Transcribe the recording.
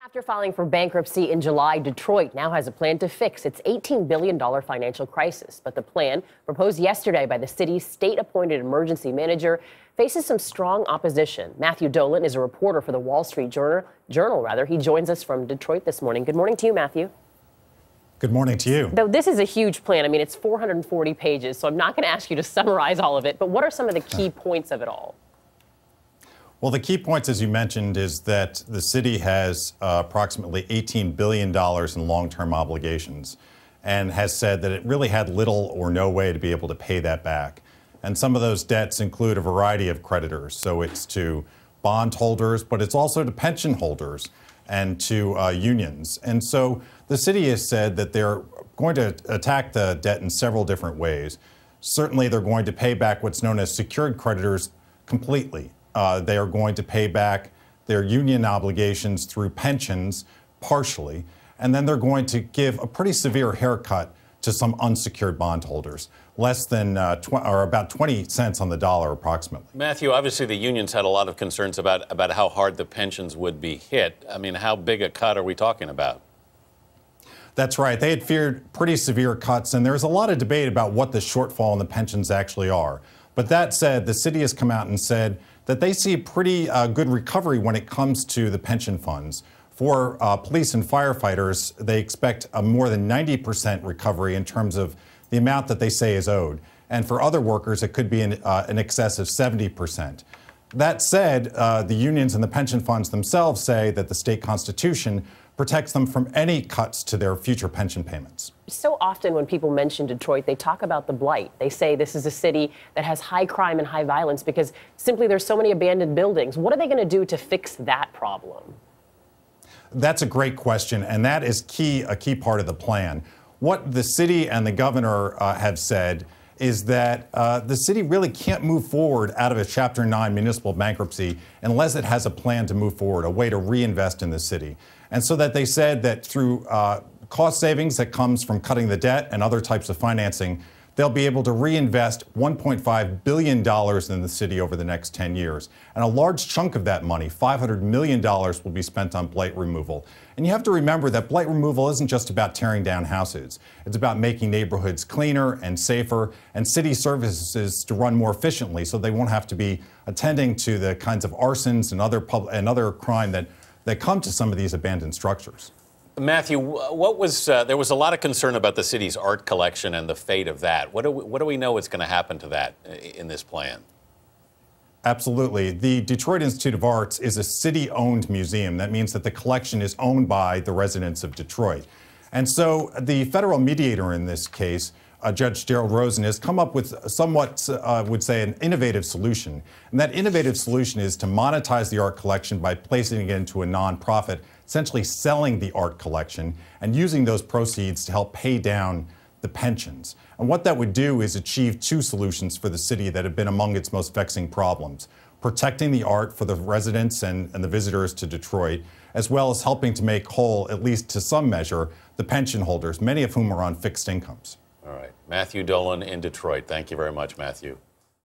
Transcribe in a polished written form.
After filing for bankruptcy in July, Detroit now has a plan to fix its $18 billion financial crisis. But the plan, proposed yesterday by the city's state-appointed emergency manager, faces some strong opposition. Matthew Dolan is a reporter for the Wall Street Journal. He joins us from Detroit this morning. Good morning to you, Matthew. Good morning to you. Though this is a huge plan. I mean, it's 440 pages, so I'm not going to ask you to summarize all of it. But what are some of the key points of it all? Well, the key points, as you mentioned, is that the city has approximately $18 billion in long-term obligations and has said that it really had little or no way to be able to pay that back. And some of those debts include a variety of creditors. So it's to bondholders, but it's also to pension holders and to unions. And so the city has said that they're going to attack the debt in several different ways. Certainly, they're going to pay back what's known as secured creditors completely. They are going to pay back their union obligations through pensions partially, and then they're going to give a pretty severe haircut to some unsecured bondholders, less than or about 20 cents on the dollar approximately. Matthew, obviously the unions had a lot of concerns about how hard the pensions would be hit. I mean, how big a cut are we talking about? That's right. They had feared pretty severe cuts, and there's a lot of debate about what the shortfall in the pensions actually are. But that said, the city has come out and said that they see pretty good recovery when it comes to the pension funds. For police and firefighters, they expect a more than 90% recovery in terms of the amount that they say is owed. And for other workers, it could be in excess of 70%. That said, the unions and the pension funds themselves say that the state constitution protects them from any cuts to their future pension payments. So often when people mention Detroit, they talk about the blight. They say this is a city that has high crime and high violence because simply there's so many abandoned buildings. What are they going to do to fix that problem? That's a great question, and that is a key part of the plan. What the city and the governor have said is that the city really can't move forward out of a Chapter 9 municipal bankruptcy unless it has a plan to move forward, a way to reinvest in the city. And so that they said that through cost savings that comes from cutting the debt and other types of financing, they'll be able to reinvest $1.5 billion in the city over the next 10 years. And a large chunk of that money, $500 million, will be spent on blight removal. And you have to remember that blight removal isn't just about tearing down houses. It's about making neighborhoods cleaner and safer and city services to run more efficiently so they won't have to be attending to the kinds of arsons and other crime that come to some of these abandoned structures. Matthew, there was a lot of concern about the city's art collection and the fate of that. What do we know is going to happen to that in this plan? Absolutely. The Detroit Institute of Arts is a city-owned museum. That means that the collection is owned by the residents of Detroit. And so the federal mediator in this case, Judge Darrell Rosen, has come up with somewhat, would say, an innovative solution. And that innovative solution is to monetize the art collection by placing it into a nonprofit, essentially selling the art collection and using those proceeds to help pay down the pensions. And what that would do is achieve two solutions for the city that have been among its most vexing problems: protecting the art for the residents and the visitors to Detroit, as well as helping to make whole, at least to some measure, the pension holders, many of whom are on fixed incomes. All right. Matthew Dolan in Detroit. Thank you very much, Matthew.